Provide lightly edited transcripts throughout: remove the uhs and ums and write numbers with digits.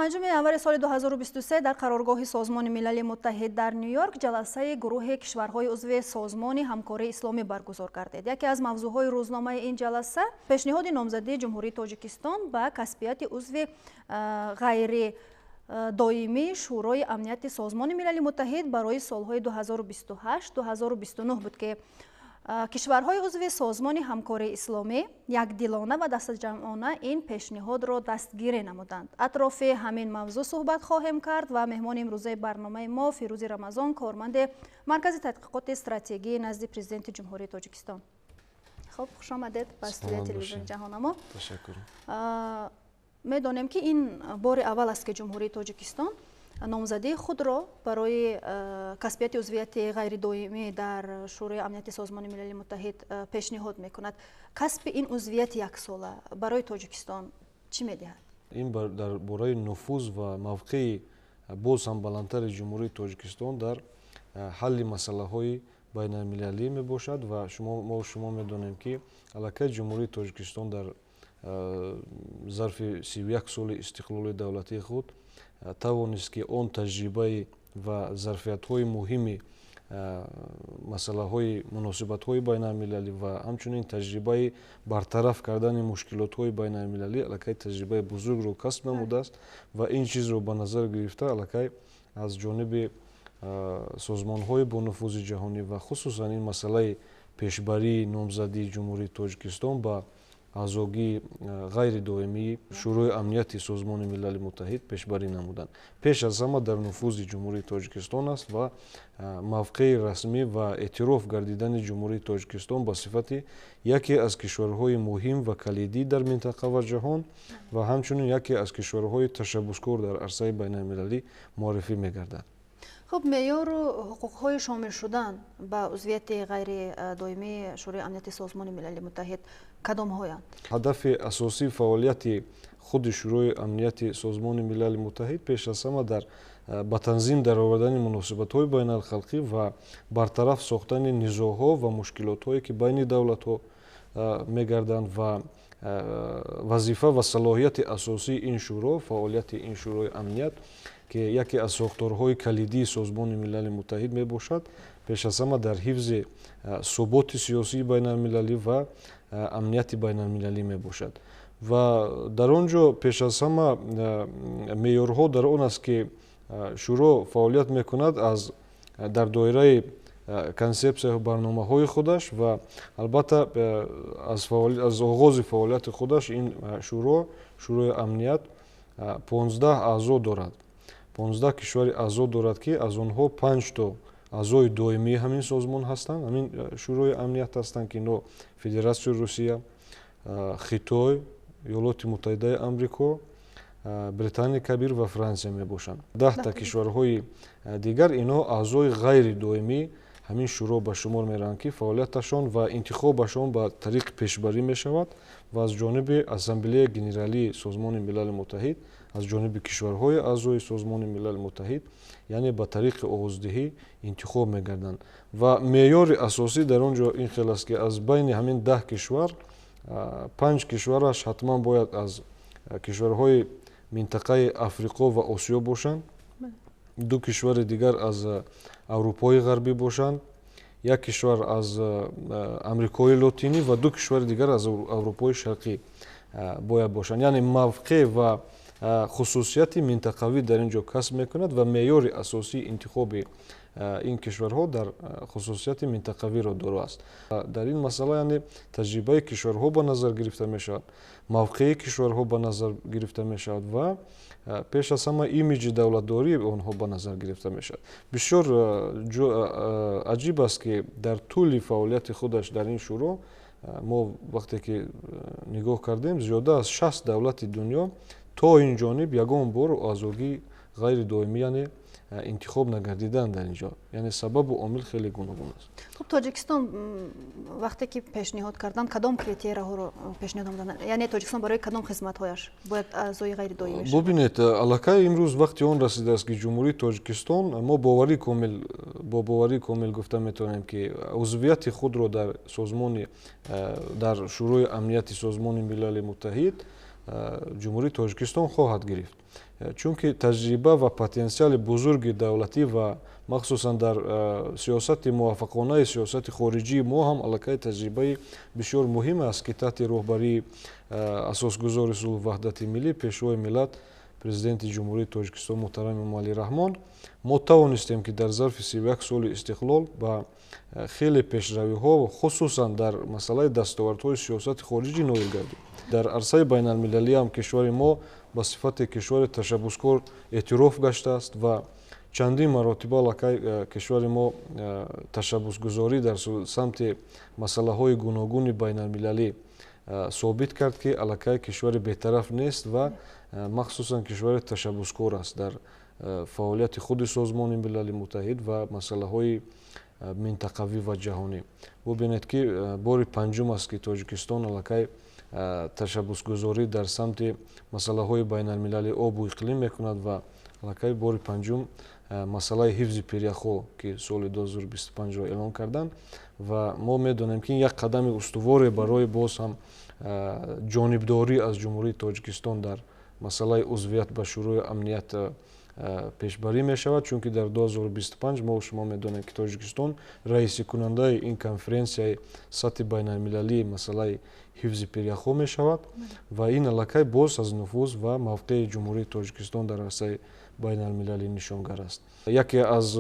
5 январи соли 2023 дар қароргоҳи Созмони Милали Муттаҳид дар Нью-Йорк ҷаласаи гурӯҳи кишварҳои узви Созмони ҳамкории исломӣ баргузор гардид. Яке аз мавзӯъҳои рӯзномаи ин ҷаласа пешниҳоди номзадии Ҷумҳурии Тоҷикистон ба касбияти узви ғайри доимии Шӯрои амнияти Созмони Милали Муттаҳид барои солҳои 2028-2029 буд ки кишварҳои узви Созмони ҳамкории исломӣ якдилона ва дастаҷамъона ин пешниҳодро дастгирӣ намуданд. Атрофи ҳамин мавзӯъ суҳбат хоҳем кард ва меҳмони имрӯзаи барномаи мо Фирӯзи Рамазон, корманди маркази тадқиқоти стратегии назди президенти Ҷумҳурии Тоҷикистон. Хуб, хуш омадед ба студияи телевизиони Ҷаҳонамо. Ташаккур. Медонем ки ин бори аввал аст ки Ҷумҳурии Тоҷикистон номзадии худро барои касбияти узвияти ғайридоимӣ дар Шӯрои амнияти Созмони Милали Муттаҳид пешниҳод мекунад. Касби ин узвияти яксола барои Тоҷикистон чӣ медиҳад? Ин дар бораи нуфуз ва мавқеи боз ҳам баландтари Ҷумҳурии Тоҷикистон дар ҳалли масъалаҳои байналмилалӣ мебошад ва шумо медонем ки аллакай Ҷумҳурии Тоҷикистон дар зарфи 31 соли истиқлоли давлатии худ тавонист ки он таҷрибаи ва зарфиятҳои муҳими масъалаҳои муносибатҳои байналмилалӣ ва ҳамчунин таҷрибаи бартараф кардани мушкилотҳои байналмилалӣ аллакай таҷрибаи бузургро касб намудааст ва ин чизро ба назар гирифта аллакай аз ҷониби созмонҳои бо нуфузи ҷаҳонӣ ва хусусан ин масъалаи пешбарии номзадии Ҷумҳурии Тоҷикистон ба аъзогии ғайридоимии Шӯрои амнияти Созмони Милали Муттаҳид пешбарӣ намуданд. Пеш аз ҳама дар нуфузи Ҷумҳурии Тоҷикистон аст ва мавқеи расмӣ ва эътироф гардидани Ҷумҳурии Тоҷикистон ба сифати яке аз кишварҳои муҳим ва калидӣ дар минтақа ва ҷаҳон ва ҳамчунин яке аз кишварҳои ташаббускор дар арсаи байналмилалӣ муаррифӣ мегардад. Хуб, меъёру ҳуқуқҳои шомил шудан ба узвияти ғайридоимии Шӯрои амнияти Созмони Милали Муттаҳид кадомҳоянд? ҳадафи асосии фаъолияти худи Шӯрои амнияти Созмони Милали Муттаҳид пеш аз ҳама ба танзим даровардани муносибатҳои байналхалқӣ ва бартараф сохтани низоъҳо ва мушкилотҳое ки байни давлатҳо мегарданд ва вазифа ва салоҳияти асосии ин шӯро, фаъолияти ин Шӯрои амният ки яке аз сохторҳои калидии Созмони Милали Муттаҳид мебошад, пеш аз ҳама дар ҳифзи суботи сиёсии байналмилалӣ ва амнияти байналмилалӣ мебошад. Ва дар он ҷо пеш аз ҳама меъёрҳо дар он аст ки шӯро фаъолият мекунад дар доираи консепсияҳу барномаҳои худаш ва албатта аз оғози фаъолияти худаш ин Шӯрои амният 15 аъзо дорад. 15 кишвари аъзо дорад ки аз онҳо 5 то аъзои доимии ҳамин созмон ҳастанд, ҳамин Шӯрои амният ҳастанд ки ино Федератсияи Русия, Хитой, Иёлоти Муттаҳидаи Амрико, Британияи Кабир ва Франсия мебошанд. 10 та кишварҳои дигар ино аъзои ғайридоимии ҳамин шӯро ба шумор мераванд ки фаъолияташон ва интихобашон ба тариқи пешбарӣ мешавад ва аз ҷониби Ассамблеяи Генералии Созмони Милали Муттаҳид, аз ҷониби кишварҳои аъзои Созмони Милали Муттаҳид, яъне ба тариқи овоздиҳӣ интихоб мегарданд. Ва меъёри асосӣ дар он ҷо ин хел аст ки аз байни ҳамин 10 кишвар 5 кишвараш ҳатман бояд аз кишварҳои минтақаи Африқо ва Осиё бошанд, 2 кишвари дигар аз Аврупои ғарбӣ бошанд, 1 кишвар аз Амрикои Лотинӣ ва 2 кишвари дигар аз Аврупои Шарқӣ бояд бошанд. Яъне мавқеъ ва хусусияти минтақавӣ дар ин ҷо касб мекунад ва меъёри асосии интихоби ин кишварҳо дар хусусияти минтақавиро дора аст. Дар ин масъала яъне таҷрибаи кишварҳо ба назар гирифта мешавад, мавқеи кишварҳо ба назар гирифта мешавад ва пеш аз ҳама имиҷи давлатдории онҳо ба назар гирифта мешавад. Бисёр аҷиб аст ки дар тӯли фаъолияти худаш дар ин шӯро мо вақте ки нигоҳ кардем, зиёда аз 60 давлати дунё то ин ҷониб ягон бор аъзогии ғайридоимӣ яъне интихоб нагардиданд дар ин ҷо. Яъне сабабу омил хеле гуногун аст. Хуб, Тоҷикистон вақте ки пешниҳод карданд, кадом критерияҳоро пешниҳод намуданд? Яъне Тоҷикистон барои кадом хизматҳояш бояд аъзои ғайридоимӣ шавад? Бубинед, аллакай имрӯз вақти он расидааст ки Ҷумҳурии Тоҷикистон, мо бо боварии комил гуфта метавонем ки узвияти худро дар Шӯрои амнияти Созмони Милали Муттаҳид Ҷумҳурии Тоҷикистон хоҳад гирифт. чунки таҷриба ва потенсиали бузурги давлатӣ ва махсусан дар сиёсати муваффақонаи сиёсати хориҷии мо ҳам аллакай таҷрибаи бисёр муҳим аст ки таҳти роҳбарии асосгузори сулҳу ваҳдати миллӣ пешвои миллат президенти ҷумҳурии Тоҷикистон муҳтарами Эмомалӣ Раҳмон мо тавонистем ки дар зарфи 31 соли истиқлол ба хеле пешравиҳо хусусан дар масъалаи дастовардҳои сиёсати хориҷӣ ноил гардем. Дар арсаи байналмилалиам кишвари мо ба сифати кишвари ташаббускор эътироф гаштааст ва чандин маротиба аллакай кишвари мо ташаббусгузорӣ дар самти масъалаҳои гуногуни байналмилалӣ собит кард ки аллакай кишвари бетараф нест ва махсусан кишвари ташаббускор аст дар фаъолияти худи Созмони Милали Муттаҳид ва масъалаҳои минтақавӣ ва ҷаҳонӣ. Бубинед ки бори панҷум аст ки Тоҷикистон аллакай ташаббусгузорӣ дар самти масъалаҳои байналмилалии обу иқлим мекунад ва аллакай бори панҷум масъалаи ҳифзи пиряхҳо ки соли 2025 эълон карданд ва мо медонем ки ин як қадами устуворе барои боз ҳам ҷонибдорӣ аз Ҷумҳурии Тоҷикистон дар масъалаи узвият ба Шӯрои амният пешбарӣ мешавад, чунки дар 2025 мо шумо медонем ки Тоҷикистон раисикунандаи ин конференсияи сатҳи байналмилалии масъалаи ҳифзи пиряхҳо мешавад ва ин аллакай боз аз нуфуз ва мавқеи Ҷумҳурии Тоҷикистон дар арсаи байналмилалӣ нишонгар аст. Яке аз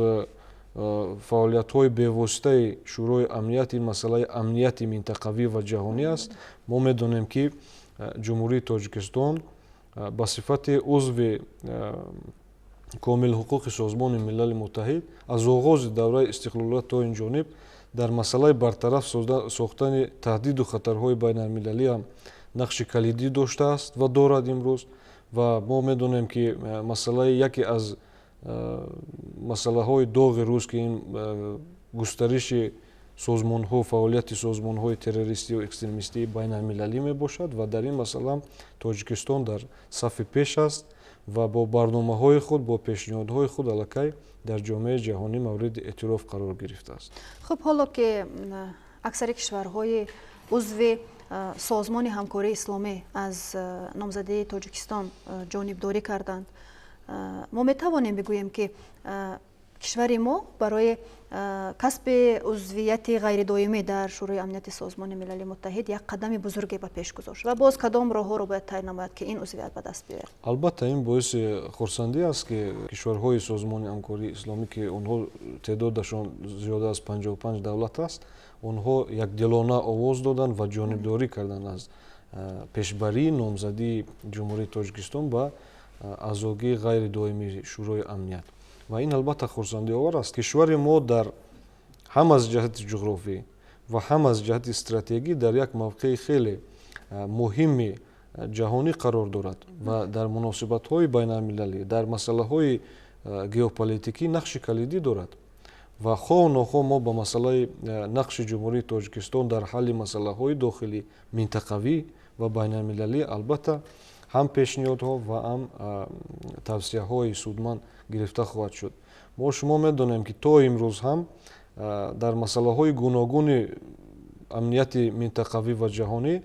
фаъолиятҳои бевоситаи Шӯрои амният ин масъалаи амнияти минтақавӣ ва ҷаҳонӣ аст. Мо медонем ки Ҷумҳурии Тоҷикистон ба сифати узви комилҳуқуқи Созмони Милали Муттаҳид аз оғози давраи истиқлолият то инҷониб дар масъалаи бартараф сохтани таҳдиду хатарҳои байналмилалӣ ҳам нақши калидӣ доштааст ва дорад имрӯз ва мо медонем ки масъалаи яке аз масъалаҳои доғи рӯз ки ин густариши созмонҳо фаъолияти созмонҳои террористию экстремистии байналмилалӣ мебошад ва дар ин масъала Тоҷикистон дар сафи пеш аст ва бо барномаҳои худ бо пешниҳодҳои худ аллакай дар ҷомеаи ҷаҳонӣ мавриди эътироф қарор гирифтааст. Хуб, ҳоло ки аксари кишварҳои узви Созмони ҳамкории исломӣ аз номзадии Тоҷикистон ҷонибдорӣ карданд, мо метавонем бигӯем ки кишвари мо барои касби узвияти ғайридоимӣ дар Шӯрои амнияти Созмони Милали Муттаҳид як қадами бузурге ба пеш гузошт ва боз кадом роҳҳоро бояд тай намояд ки ин узвият ба даст биёяд? Албатта ин боиси хурсандӣ аст ки кишварҳои Созмони ҳамкории исломӣ ки онҳо теъдодашон зиёда аз 55 давлат аст, онҳо якдилона овоз доданд ва ҷонибдорӣ карданд аз пешбарии номзадии Ҷумҳурии Тоҷикистон ба аъзогии ғайридоимии Шӯрои амният. Ва ин албатта хурсандиовар аст. Кишвари мо дар ҳам аз ҷиҳати ҷуғрофӣ ва ҳам аз ҷиҳати стратегӣ дар як мавқеи хеле муҳими ҷаҳонӣ қарор дорад ва дар муносибатҳои байналмилалӣ дар масъалаҳои геополитикӣ нақши калидӣ дорад ва хоҳу нохоҳ мо ба масъалаи нақши Ҷумҳурии Тоҷикистон дар ҳалли масъалаҳои дохилӣ минтақавӣ ва байналмилалӣ албатта ҳам пешниҳодҳо ва ҳам тавсияҳои судманд гирифта хоҳад шуд. Мо шумо медонем ки то имрӯз ҳам дар масъалаҳои гуногуни амнияти минтақавӣ ва ҷаҳонӣ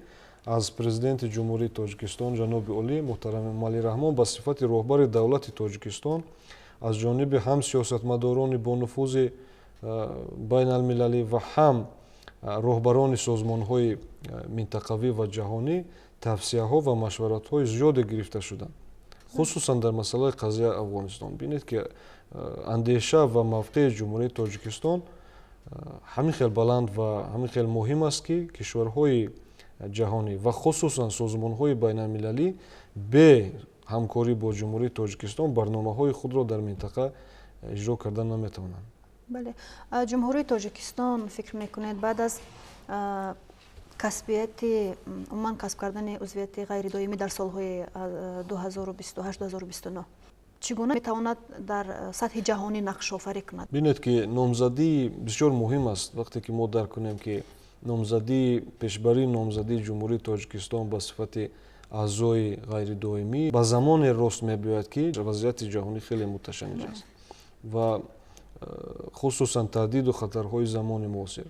аз президенти Ҷумҳурии Тоҷикистон ҷаноби олӣ муҳтарами Эмомалӣ Раҳмон ба сифати роҳбари давлати Тоҷикистон аз ҷониби ҳам сиёсатмадорони бонуфузи байналмилалӣ ва ҳам роҳбарони созмонҳои минтақавӣ ва ҷаҳонӣ тавсияҳо ва машваратҳои зиёде гирифта шуданд, хусусан дар масъалаи қазияи Афғонистон. Бинед ки андеша ва мавқеи Ҷумҳурии Тоҷикистон ҳамин хел баланд ва ҳамин хел муҳим аст ки кишварҳои ҷаҳонӣ ва хусусан созмонҳои байналмилалӣ бе ҳамкорӣ бо Ҷумҳурии Тоҷикистон барномаҳои худро дар минтақа иҷро карда наметавонанд. Бале, Ҷумҳурии Тоҷикистон фикр мекунед баъд аз касбияти умуман касб кардани узвияти ғайридоимӣ дар солҳои 2028-2029 чӣ гуна метавонад дар сатҳи ҷаҳонӣ нақшофарӣ кунад? Бинед ки номзадии бисёр муҳим аст. Вақте ки мо дарк кунем ки номзадии пешбарии номзадии Ҷумҳурии Тоҷикистон ба сифати аъзои ғайридоимӣ ба замоне рост мебиёяд ки вазъияти ҷаҳонӣ хеле муташанниж аст ва хусусан таҳдиду хатарҳои замони муосир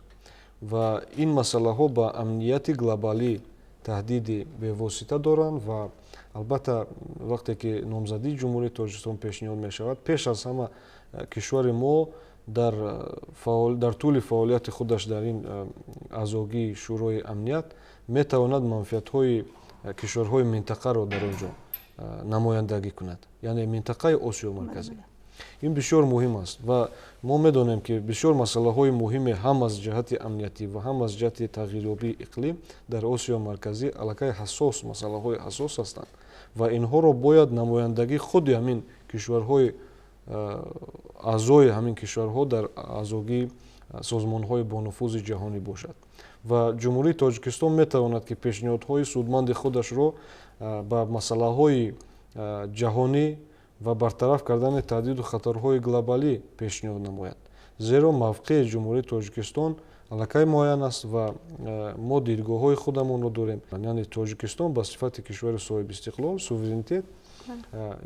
ва ин масъалаҳо ба амнияти глобалӣ таҳдиди бевосита доранд ва албатта вақте ки номзадии ҷумҳурии тоҷикистон пешниҳод мешавад, пеш аз ҳама кишвари мо дар тӯли фаъолияти худаш дар ин аъзогии шӯрои амният метавонад манфиатҳои кишварҳои минтақаро дар он ҷо намояндагӣ кунад, яъне минтақаи Осиё марказӣ. ин бисёр муҳим аст ва мо медонем ки бисёр масъалаҳои муҳиме ҳам аз ҷиҳати амниятӣ ва ҳам аз ҷиҳати тағйирёбии иқлим дар Осиё марказӣ аллакай ҳассос, масъалаҳои ҳассос ҳастанд ва инҳоро бояд намояндагӣ худи ҳамин кишварҳои аъзои ҳамин кишварҳо дар аъзогии созмонҳои бонуфузи ҷаҳонӣ бошад. ва ҷумҳурии Тоҷикистон метавонад ки пешниҳодҳои судманди худашро ба масъалаҳои ҷаҳонӣ ва бартараф кардани таҳдиду хатарҳои глобалӣ пешниҳод намояд. Зеро мавқеи ҷумҳурии Тоҷикистон аллакай муайян аст ва мо дидгоҳҳои худамонро дорем. Яъне Тоҷикистон ба сифати кишвари соҳиби истиқлол, суверенитет,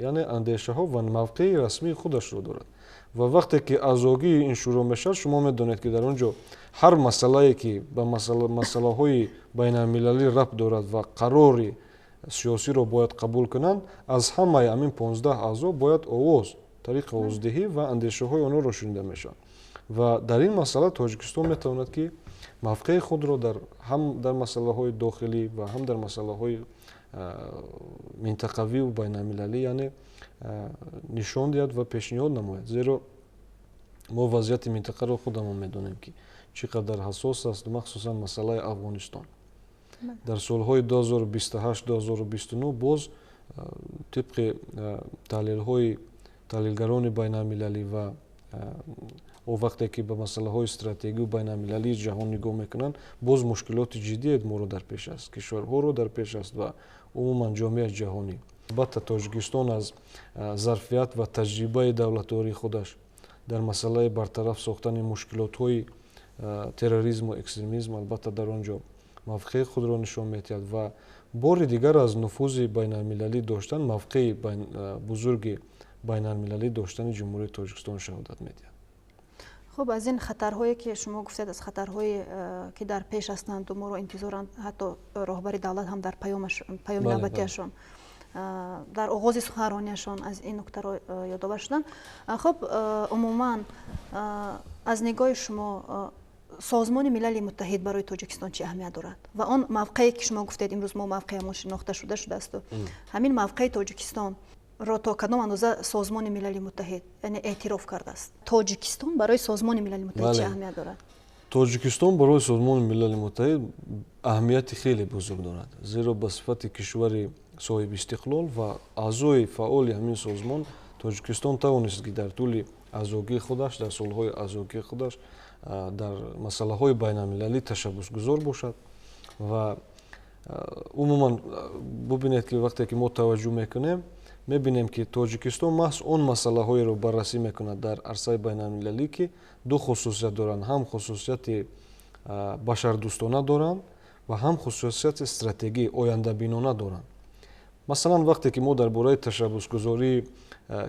яъне андешаҳо ва мавқеи расмии худашро дорад. Ва вақте ки аъзогии ин шӯро мешавад, шумо медонед ки дар он ҷо ҳар масъалае ки ба масъалаҳои байналмилалӣ рабт дорад ва қарори сиёсиро бояд қабул кунанд, аз ҳамаи ҳамин 15 аъзо бояд овоз, тариқи овоздиҳӣ ва андешаҳои онҳоро шунида мешавад. Ва дар ин масъала Тоҷикистон метавонад ки мавқеи худро ҳам дар масъалаҳои дохилӣ ва ҳам дар масъалаҳои минтақавию байналмилалӣ яъне нишон диҳад ва пешниҳод намояд. Зеро мо вазъияти минтақаро худамон медонем ки чӣ қадар ҳассос аст, махсусан масъалаи Афғонистон. дар солҳои 2028-2029 боз тибқи таҳлилгарони байналмилалӣ ва вақте ки ба масъалаҳои стратегию байналмилалии ҷаҳон нигоҳ мекунанд, боз мушкилоти ҷиддие моро дар пеш аст, кишварҳоро дар пеш аст ва умуман ҷомеаи ҷаҳонӣ. Албатта Тоҷикистон аз зарфият ва таҷрибаи давлатдории худаш дар масъалаи бартараф сохтани мушкилотҳои терроризму экстремизм албатта дар он ҷо мавқеи худро нишон медиҳад ва бори дигар аз нуфузи байналмилалӣ доштан мавқеи бузурги байналмилалӣ доштани ҷумҳурии Тоҷикистон шаҳодат медиҳад. хуб, аз ин хатарҳое ки шумо гуфтед, аз хатарҳое ки дар пеш ҳастанд моро интизоранд, ҳатто роҳбари давлат ҳам дар паёми навбатиашон дар оғози суханронияшон аз ин нуктаро ёдовар шуданд. Хуб, умуман аз нигоҳи шумо созмони милали муттаҳид барои Тоҷикистон чӣ аҳамият дорад ва он мавқее ки шумо гуфтед имрӯз мо мавқеамон шинохта шудаасту, ҳамин мавқеи Тоҷикистонро то кадом андоза созмони милали муттаҳид яъне эътироф кардааст? Тоҷикистон барои созмони милали муттаҳид чӣ аҳамият дорад? Тоҷикистон барои созмони милали муттаҳид аҳамияти хеле бузург дорад, зеро ба сифати кишвари соҳиби истиқлол ва аъзои фаъоли ҳамин созмон Тоҷикистон тавонист ки дар тӯли аъзогии худаш, дар солҳои аъзогии худаш дар масъалаҳои байналмилалӣ ташаббусгузор бошад ва умуман бубинед ки вақте ки мо таваҷҷӯҳ мекунем мебинем ки Тоҷикистон маҳз он масъалаҳоеро баррасӣ мекунад дар арсаи байналмилалӣ ки ду хусусият доранд, ҳам хусусияти башардӯстона доранд ва ҳам хусусияти стратегии ояндабинона доранд. Масалан, вақте ки мо дар бораи ташаббусгузории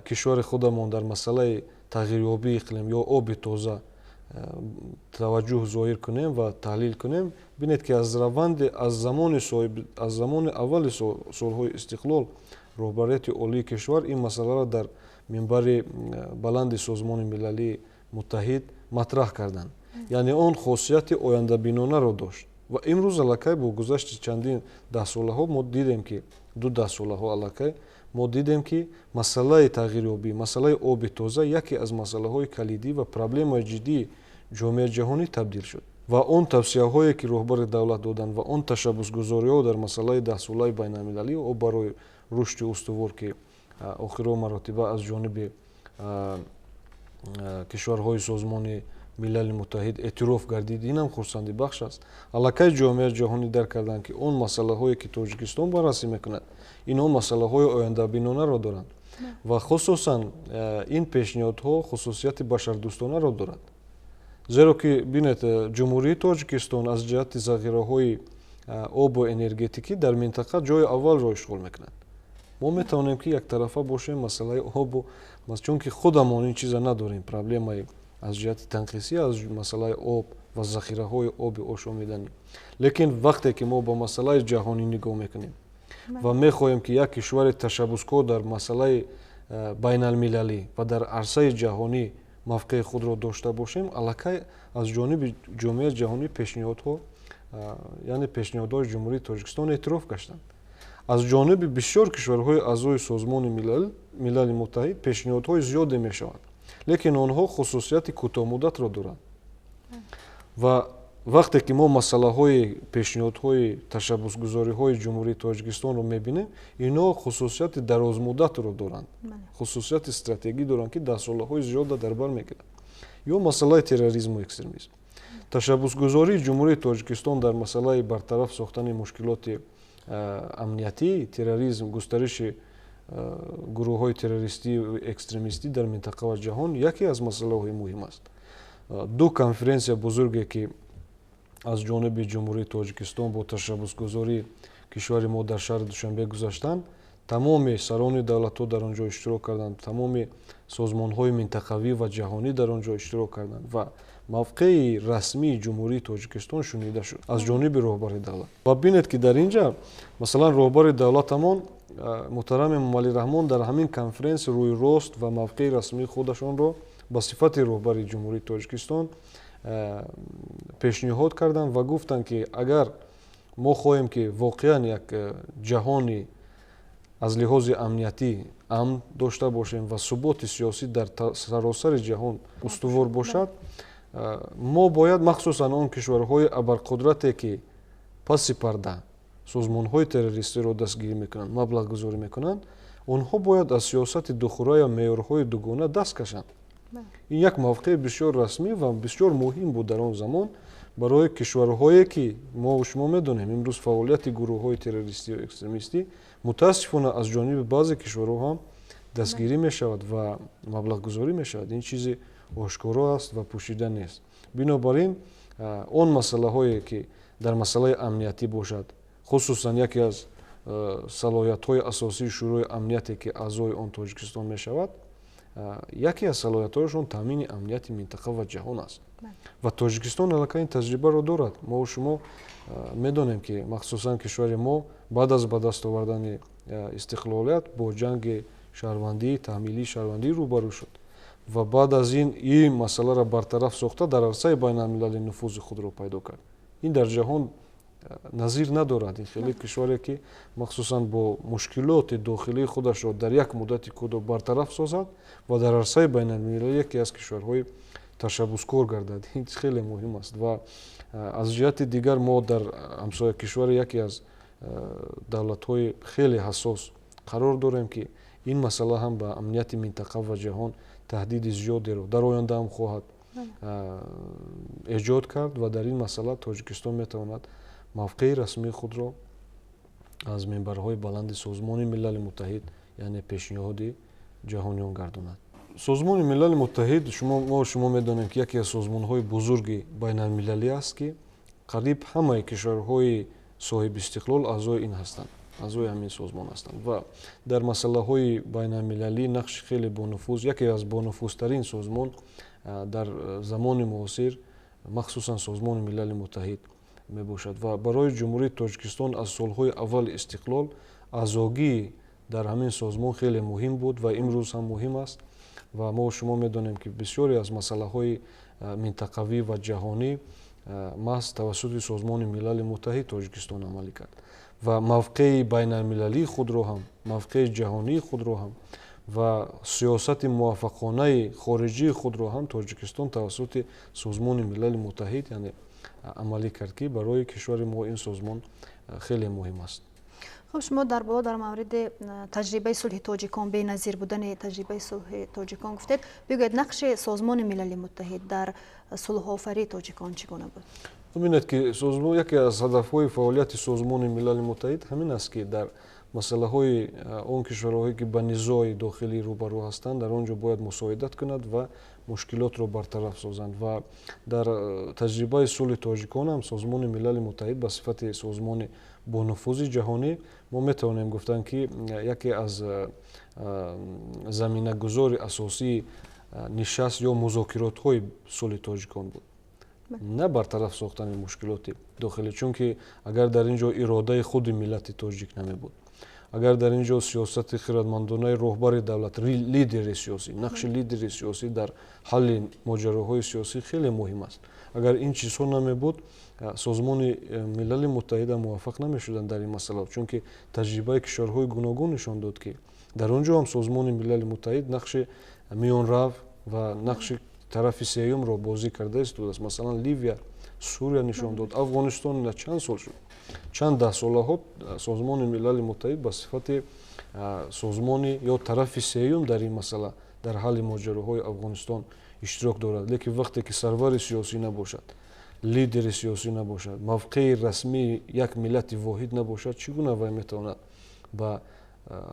кишвари худамон дар масъалаи тағйирёбии иқлим ё оби тоза таваҷҷӯҳ зоҳир кунем ва таҳлил кунем, бинед ки аз замони аввали солҳои истиқлол роҳбарияти олии кишвар ин масъаларо дар минбари баланди созмони милалии муттаҳид матраҳ карданд. Яъне он хосияти ояндабинонаро дошт ва имрӯз аллакай бо гузашти чандин даҳсолаҳо мо дидем ки аллакай мо дидем ки масъалаи тағйирёбӣ, масъалаи оби тоза яке аз масъалаҳои калидӣ ва проблемаи ҷиддии ҷомеаи ҷаҳонӣ табдил шуд. Ва он тавсияҳое ки роҳбари давлат доданд ва он ташаббусгузориҳо дар масъалаи даҳсолаи байналмилалӣ барои рушди устувор ки охиро маротиба аз ҷониби кишварҳои созмони милали муттаҳид эътироф гардид, инам хурсандибахш аст. Аллакай ҷомеаи ҷаҳонӣ дарк карданд ки он масъалаҳое ки Тоҷикистон баррасӣ мекунад, инҳо масъалаҳои ояндабинонаро доранд ва хусусан ин пешниҳодҳо хусусияти башардӯстонаро дорад. Зеро ки бинед ҷумҳурии Тоҷикистон аз ҷиҳати захираҳои обу энергетикӣ дар минтақа ҷои аввалро ишғол мекунад. мо метавонем ки яктарафа бошем масъалаи обу, чунки худамон ин чиза надорем, проблемаи аз ҷиҳати танқисӣ аз масъалаи об ва захираҳои оби ошомиданӣ. Лекин вақте ки мо ба масъалаи ҷаҳонӣ нигоҳ мекунем ва мехоҳем ки як кишвари ташаббускор дар масъалаи байналмилалӣ ва дар арсаи ҷаҳонӣ мавқеи худро дошта бошем, аллакай аз ҷониби ҷомеаи ҷаҳонӣ пешниҳодҳо, яъне пешниҳодҳои ҷумҳурии Тоҷикистон эътироф гаштанд. аз ҷониби бисёр кишварҳои аъзои Созмони Милали Муттаҳид пешниҳодҳои зиёде мешаванд, лекин онҳо хусусияти кӯтоҳмуддатро доранд. ва вақте ки мо масъалаҳои пешниҳодҳои ташаббусгузориҳои ҷумҳурии Тоҷикистонро мебинем, инҳо хусусияти дарозмуддатро доранд, хусусияти стратегӣ доранд, ки дар солҳои зиёда дар бар мегиранд. ё масъалаи терроризму экстремизм. Ташаббусгузории ҷумҳурии Тоҷикистон дар масъалаи бартараф сохтани мушкилоти амниятӣ, терроризм, густариши гурӯҳҳои террористӣ ва экстремистӣ дар минтақа ва ҷаҳон яке аз масъалаҳои муҳим аст. ду конференсия бузурге ки аз ҷониби ҷумҳурии Тоҷикистон бо ташаббусгузории кишвари мо дар шаҳри Душанбе гузаштанд, тамоми сарони давлатҳо дар он ҷо иштирок карданд, тамоми созмонҳои минтақавӣ ва ҷаҳонӣ дар он ҷо иштирок карданд ва мавқеи расмии ҷумҳурии Тоҷикистон шунида шуд аз ҷониби роҳбари давлат. Ва бинед ки дар ин ҷа масалан роҳбари давлатамон муҳтарами Эмомалӣ Раҳмон дар ҳамин конференсия рӯи рост ва мавқеи расмии худашонро ба сифати роҳбари ҷумҳурии Тоҷикистон пешниҳод карданд ва гуфтанд, ки агар мо хоҳем ки воқеан як ҷаҳони аз лиҳози амниятӣ амн дошта бошем ва суботи сиёсӣ дар саросари ҷаҳон устувор бошад, мо бояд махсусан он кишварҳои абарқудрате ки паси парда созмонҳои террористиро дастгирӣ мекунанд, маблағгузорӣ мекунанд, онҳо бояд аз сиёсати духӯра ё меъёрҳои дугона даст кашанд. ин як мавқеи бисёр расмӣ ва бисёр муҳим буд дар он замон барои кишварҳое ки мо шумо медонем имрӯз фаъолияти гурӯҳҳои террористӣ ё экстремистӣ мутаассифона аз ҷониби баъзе кишварҳо ҳам дастгирӣ мешавад ва маблағгузорӣ мешавад. Ин чизи ошкоро аст ва пӯшида нест. Бинобар ин он масъалаҳое ки дар масъалаи амниятӣ бошад, хусусан яке аз салоҳиятҳои асосии шӯрои амнияте ки аъзои он Тоҷикистон мешавад, яке аз салоҳиятҳояшон таъмини амнияти минтақа ва ҷаҳон аст. ва Тоҷикистон аллакай ин таҷрибаро дорад. Мо шумо медонем ки махсусан кишвари мо баъд аз ба даст овардани истиқлолият бо ҷанги шаҳрвандӣ, таҳмилии шаҳрвандӣ рӯбарӯ шуд ва баъд аз ин масъаларо бартараф сохта дар арсаи байналмилалӣ нуфузи худро пайдо кард. Ин дар ҷаҳон назир надорад. Ин хеле кишваре ки махсусан бо мушкилоти дохилии худашро дар як муддати кӯтоҳ бартараф созад ва дар арсаи байналмилалӣ яке аз кишварҳои ташаббускор гардад. Ин хеле муҳим аст ва аз ҷиҳати дигар мо дар ҳамсоя кишвари яке аз давлатҳои хеле ҳассос қарор дорем ки ин масъала ҳам ба амнияти минтақа ва ҷаҳон таҳдиди зиёдеро дар оянда ҳам хоҳад эҷод кард ва дар ин масъала Тоҷикистон метавонад мавқеи расмии худро аз минбарҳои баланди Созмони Милали Муттаҳид, яъне пешниҳоди ҷаҳониён гардонад. Созмони Милали Муттаҳид шумо медонем ки яке аз созмонҳои бузурги байналмилалӣ аст ки қариб ҳамаи кишварҳои соҳиби истиқлол аъзои ин ҳастанд, аъзои ҳамин созмон ҳастанд ва дар масъалаҳои байналмилалӣ нақши хеле бонуфуз, яке аз бонуфузтарин созмон дар замони муосир махсусан Созмони Милали Муттаҳид мебошад ва барои ҷумҳурии Тоҷикистон аз солҳои аввали истиқлол аъзогӣ дар ҳамин созмон хеле муҳим буд ва имрӯз ҳам муҳим аст ва мо шумо медонем ки бисёре аз масъалаҳои минтақавӣ ва ҷаҳонӣ маҳз тавассути Созмони Милали Муттаҳид Тоҷикистон амалӣ кард ва мавқеи байналмилалии худро ҳам, мавқеи ҷаҳонии худро ҳам ва сиёсати муваффақонаи хориҷии худро ҳам Тоҷикистон тавассути Созмони Милали Муттаҳид яъне амалӣ кард ки барои кишвари мо ин созмон хеле муҳим аст. خب شما در بالا در مورد تجربه صلح تاجیکان بی‌نظیر بودن تجربه صلح تاجیکان گفتید. بگویید نقش سازمان ملل متحد در صلح آفری تاجیکان چگونه بود؟ ببینید که سازمان یکی از هدف‌های فعالیت سازمان ملل متحد همین است که در مسئله‌های اون کشورهایی که با نزاع داخلی روبرو هستند در آنجا باید مساعدت کند و مشکلات را برطرف سازند و در تجربه صلح تاجیکان هم سازمان ملل متحد به صفت سازمان با نفوذ جهانی ما میتوانیم گفتن که یکی از زمینه‌گذار اساسی نشست یا مذاکرات های صلح تاجیکان بود. نه برطرف ساختن مشکلات داخلی، چون که اگر در اینجا اراده خود ملت تاجیک نمی بود агар дар ин ҷо сиёсати хиратмандонаи роҳбари давлат, лидери сиёсӣ, нақши лидери сиёсӣ дар ҳалли моҷароҳои сиёсӣ хеле муҳим аст. агар ин чизҳо намебуд, созмони милали муттаҳида муваффақ намешуданд дар ин масъала, чунки таҷрибаи кишварҳои гуногун нишон дод, ки дар он ҷо ҳам созмони милали муттаҳид нақши миёнрав ва нақши тарафи сеюмро бозӣ карда истодааст. Масалан, Ливия, Сурия нишон дод, Афғонистон чанд сол шуд, чанд даҳсолаҳо созмони милали муттаҳид ба сифати созмони ё тарафи сеюм дар ин масъала, дар ҳалли моҷароҳои Афғонистон иштирок дорад. Лекин вақте ки сарвари сиёсӣ набошад, лидери сиёсӣ набошад, мавқеи расмии як миллати воҳид набошад, чӣ гуна вай метавонад ба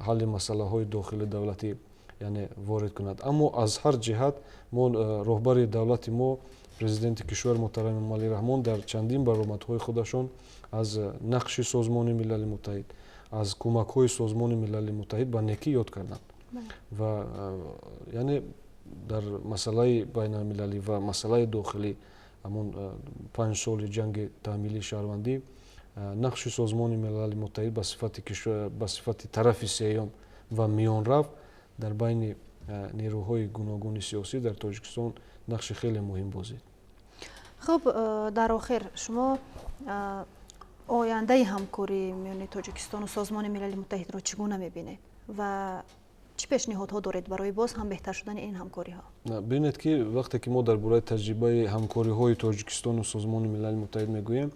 ҳалли масъалаҳои дохили давлатӣ яъне ворид кунад. Аммо аз ҳар ҷиҳат мо роҳбари давлати мо, президенти кишвар муҳтарами Эмомалӣ Раҳмон дар чандин баромадҳои худашон аз нақши созмони милали муттаҳид, аз кӯмакҳои созмони милали муттаҳид ба некӣ ёд карданд ва яъне дар масъалаи байналмилалӣ ва масъалаи дохилӣ ҳамон 5 соли ҷанги таъмилии шаҳрвандӣ нақши созмони милали муттаҳид ба сифати тарафи сеюм ва миёнрав дар байни нерӯҳои гуногуни сиёсӣ дар Тоҷикистон нақши хеле муҳим бозид. хуб, дар охир шумо ояндаи ҳамкории миёни Тоҷикистону созмони милали муттаҳидро чӣ гуна мебинед ва чӣ пешниҳодҳо доред барои боз ҳам беҳтар шудани ин ҳамкориҳо? Бинед ки вақте ки мо дар бораи таҷрибаи ҳамкориҳои Тоҷикистону созмони милали муттаҳид мегӯем,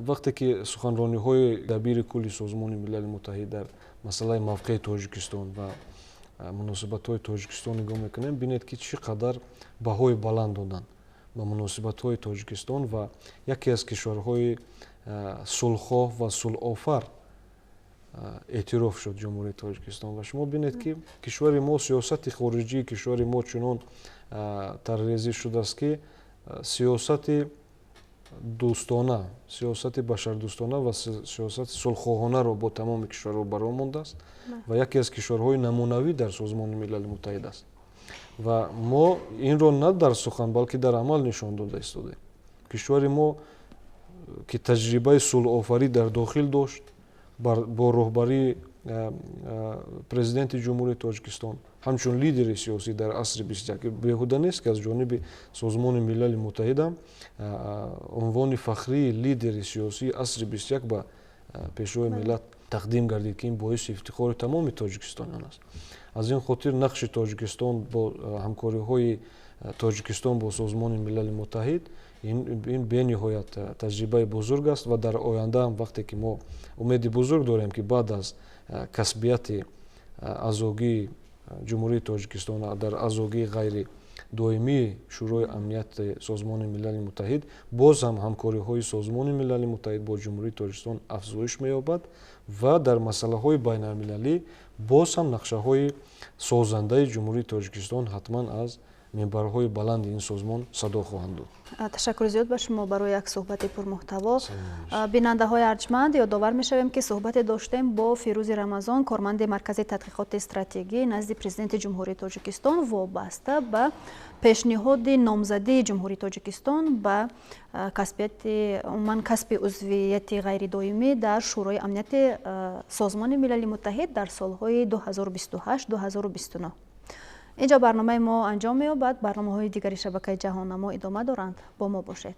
вақте ки суханрониҳои дабири кулли созмони милали муттаҳид дар масъалаи мавқеи Тоҷикистон ва муносибатҳои Тоҷикистон нигоҳ мекунем, бинед ки чӣ қадар баҳои баланд доданд ба муносибатҳои Тоҷикистон ва яке аз кишварҳои сулҳхоҳ ва сулҳофар эътироф шуд ҷумҳурии Тоҷикистон. Ва шумо бинед ки кишвари мо, сиёсати хориҷии кишвари мо чунон тарғизӣ шудааст, ки сиёсати дӯстона, сиёсати башардӯстона ва сиёсати сулҳхоҳонаро бо тамоми кишварҳо баро мондааст ва яке аз кишварҳои намунавӣ дар созмони милали муттаҳид аст. Ва мо инро на дар сухан, балки дар амал нишон дода истодем. Кишвари мо ки таҷрибаи сулҳофарӣ дар дохил дошт, бо роҳбарии президенти ҷумҳурии Тоҷикистон, ҳамчун лидери сиёсӣ дар асри 21, беҳуда нест ки аз ҷониби созмони милали муттаҳид ҳам унвони фахрии лидери сиёсии асри 21 ба пешрои миллат тақдим гардид, ки ин боиси ифтихори тамоми тоҷикистониён аст. аз ин хотир нақши Тоҷикистон бо ҳамкориҳои Тоҷикистон бо созмони милали муттаҳид ин бениҳоят таҷрибаи бузург аст ва дар оянда ҳам вақте ки мо умеди бузург дорем ки баъд аз касбияти азогии ҷумҳурии Тоҷикистон дар азогии ғайри доимии шӯрои амнияти созмони милали муттаҳид боз ҳам ҳамкориҳои созмони милали муттаҳид бо ҷумҳурии Тоҷикистон афзоиш меёбад ва дар масъалаҳои байналмилалӣ боз ҳам нақшаҳои созандаи ҷумҳурии Тоҷикистон ҳатман аз минбарҳои баланди ин созмон садо хоҳанд дод. Ташаккури зиёд ба шумо барои як суҳбати пурмуҳтаво. Бинандаҳои арҷманд, ёдовар мешавем ки суҳбате доштем бо Фирӯзи Рамазон, корманди маркази тадқиқоти стратегӣ назди президенти ҷумҳурии Тоҷикистон, вобаста ба пешниҳоди номзадии ҷумҳурии Тоҷикистон ба касбияти умуман касби узвияти ғайридоимӣ дар шӯрои амнияти созмони милали муттаҳид дар солҳои 2028-2029. инҷо барномаи мо анҷом меёбад. барномаҳои дигари шабакаи ҷаҳоннамо идома доранд. Бо мо бошед.